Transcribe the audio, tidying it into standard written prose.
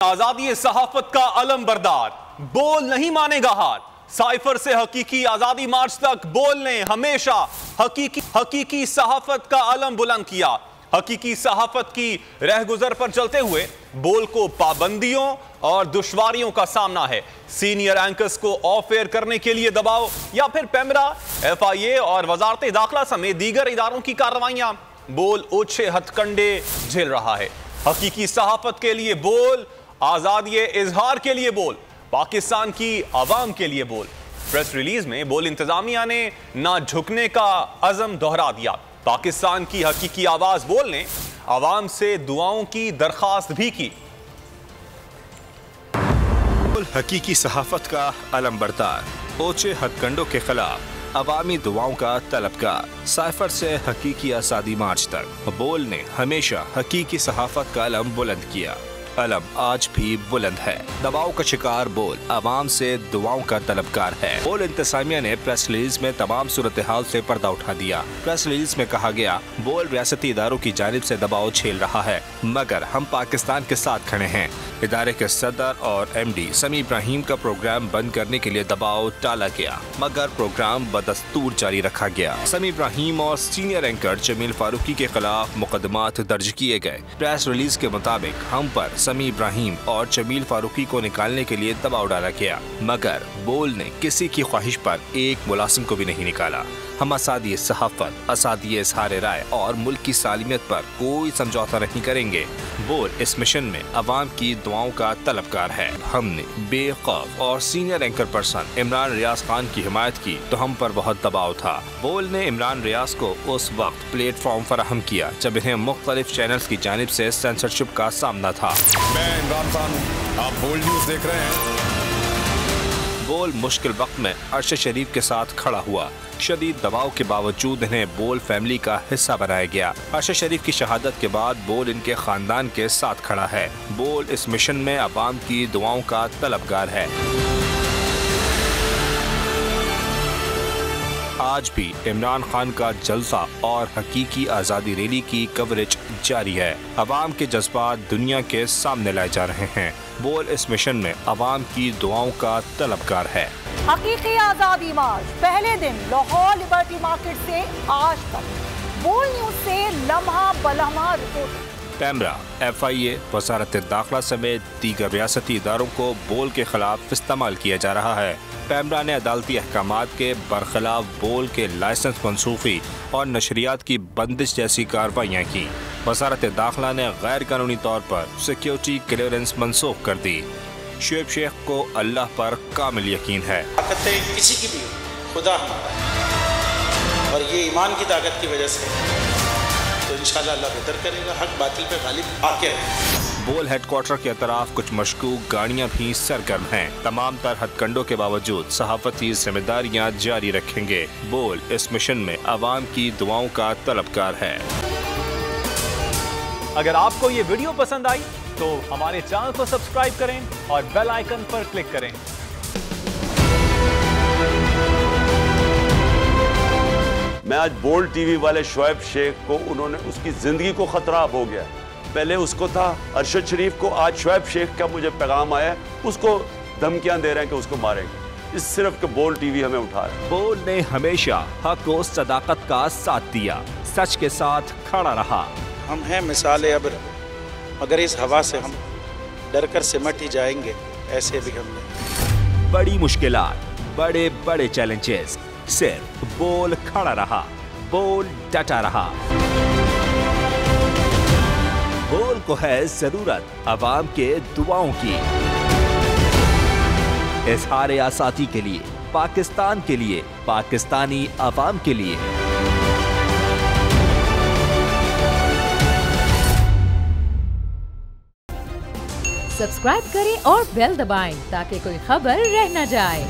आजादी सहाफत का अलम बरदार, बोल नहीं मानेगा हार। साइफर से हकीकी आजादी मार्च तक बोल ने हमेशा हकीकी सहाफत का अलम बुलंद किया। हकीकी सहाफत की रहगुजर पर चलते हुए बोल को पाबंदियों और दुश्वारियों का सामना है। सीनियर एंकर्स को ऑफ एयर करने के लिए दबाव या फिर पेमरा, FIA और वजारत दाखिला समेत दीगर इदारों की कार्रवाइयां बोल ओछे हथकंडे झेल रहा है। हकीकी सहाफत के लिए बोल, आजादी इजहार के लिए बोल, पाकिस्तान की आवाम के लिए बोल। प्रेस रिलीज में बोल इंतजामिया ने ना झुकने का अज़म दोहरा दिया। पाकिस्तान की हकीकी आवाज बोल ने आवाम से दुआओं की दरखास्त भी की। हकीकी सहाफत का अलम बरदार, ओछे हथकंडों के खिलाफ अवामी दुआओं का तलबगार। साइफर से हकीकी आजादी मार्च तक बोल ने हमेशा हकीकी सहाफत का अलम बुलंद किया। अलम आज भी बुलंद है। दबाव का शिकार बोल अवाम से दुआओं का तलबगार है। बोल इंतजामिया ने प्रेस रिलीज में तमाम सूरत हाल से पर्दा उठा दिया। प्रेस रिलीज में कहा गया, बोल रियासती इदारों की जानिब से दबाव झेल रहा है, मगर हम पाकिस्तान के साथ खड़े हैं। इदारे के सदर और MD समी इब्राहिम का प्रोग्राम बंद करने के लिए दबाव टाला गया, मगर प्रोग्राम बदस्तूर जारी रखा गया। समी इब्राहिम और सीनियर एंकर जमील फारूकी के खिलाफ मुकदमात दर्ज किए गए। प्रेस रिलीज के मुताबिक हम पर समी इब्राहिम और जमील फारूकी को निकालने के लिए दबाव डाला गया, मगर बोल ने किसी की ख्वाहिश पर एक मुलाजिम को भी नहीं निकाला। हम आजादी सहाफत, आजादी इजहार राय और मुल्क की सालिमियत पर कोई समझौता नहीं करेंगे। बोल इस मिशन में अवाम की दुआओं का तलबगार है। हमने बेखौफ और senior anchor person Imran Riaz Khan की हिमायत की तो हम पर बहुत दबाव था। बोल ने इमरान रियाज को उस वक्त प्लेटफॉर्म फराहम किया जब इन्हें मुख्तलिफ चैनल्स की जानिब से सेंसरशिप का सामना था। मैं इमरान खान हूँ, आप बोल्ड न्यूज़ देख रहे हैं। बोल मुश्किल वक्त में अरशद शरीफ के साथ खड़ा हुआ। शदीद दबाव के बावजूद इन्हें बोल फैमिली का हिस्सा बनाया गया। अरशद शरीफ की शहादत के बाद बोल इनके खानदान के साथ खड़ा है। बोल इस मिशन में अवाम की दुआओं का तलबगार है। आज भी इमरान खान का जलसा और हकीकी आज़ादी रैली की कवरेज जारी है। अवाम के जज्बात दुनिया के सामने लाए जा रहे हैं। बोल इस मिशन में अवाम की दुआओं का तलबगार है। हकीकी आज़ादी मार्च पहले दिन लाहौर लिबर्टी मार्केट से आज तक। बोल न्यूज़ से लम्हा बलम्हा रिपोर्ट। पेमरा, FIA, वजारत दाखिला समेत दीगर रियासती इदारों को बोल के खिलाफ इस्तेमाल किया जा रहा है। पेमरा ने अदालती अहकामात के बरखिलाफ बोल के लाइसेंस मनसूखी और नशरियात की बंदिश जैसी कार्रवाइयाँ की। वजारत दाखिला ने गैर कानूनी तौर पर सिक्योरिटी क्लियरेंस मनसूख कर दी। शुएब शेख को अल्लाह पर कामिल यकीन है। ताकतें किसी की भी हो, खुदा हमारा है और ये ईमान की ताकत की वजह से तो इंशाअल्लाह अल्लाह बेहतर करेगा। हक बातिल पे गालिब आके है। बोल हेडक्वार्टर के अतराफ कुछ मशकूक गाड़ियां भी सरगर्म हैं। तमाम तर हथकंडों के बावजूद सहाफती जिम्मेदारियां जारी रखेंगे। बोल इस मिशन में अवाम की दुआओं का तलबगार है। अगर आपको ये वीडियो पसंद आई तो हमारे चैनल को सब्सक्राइब करें और बेल आइकन पर क्लिक करें। मैं आज बोल्ड टीवी वाले शुएब शेख को, उन्होंने उसकी जिंदगी को खतरा हो गया। पहले उसको था अरशद शरीफ को, आज शुएब शेख का मुझे पैगाम आया, उसको धमकियां दे रहे हैं कि उसको मारेंगे। इस सिर्फ के बोल्ड टीवी हमें उठा रहा है। बोल ने हमेशा हक और सदाकत का साथ दिया, सच के साथ खड़ा रहा। हम हैं मिसाल अब्र, मगर इस हवा से हम डर कर सिमट ही जाएंगे। ऐसे भी हमने बड़ी मुश्किलात, बड़े बड़े चैलेंजेस, सिर्फ बोल खड़ा रहा, बोल डटा रहा। बोल को है जरूरत अवाम के दुआओं की। इजहार आज़ादी के लिए, पाकिस्तान के लिए, पाकिस्तानी अवाम के लिए। सब्सक्राइब करें और बेल दबाएं ताकि कोई खबर रह न जाए।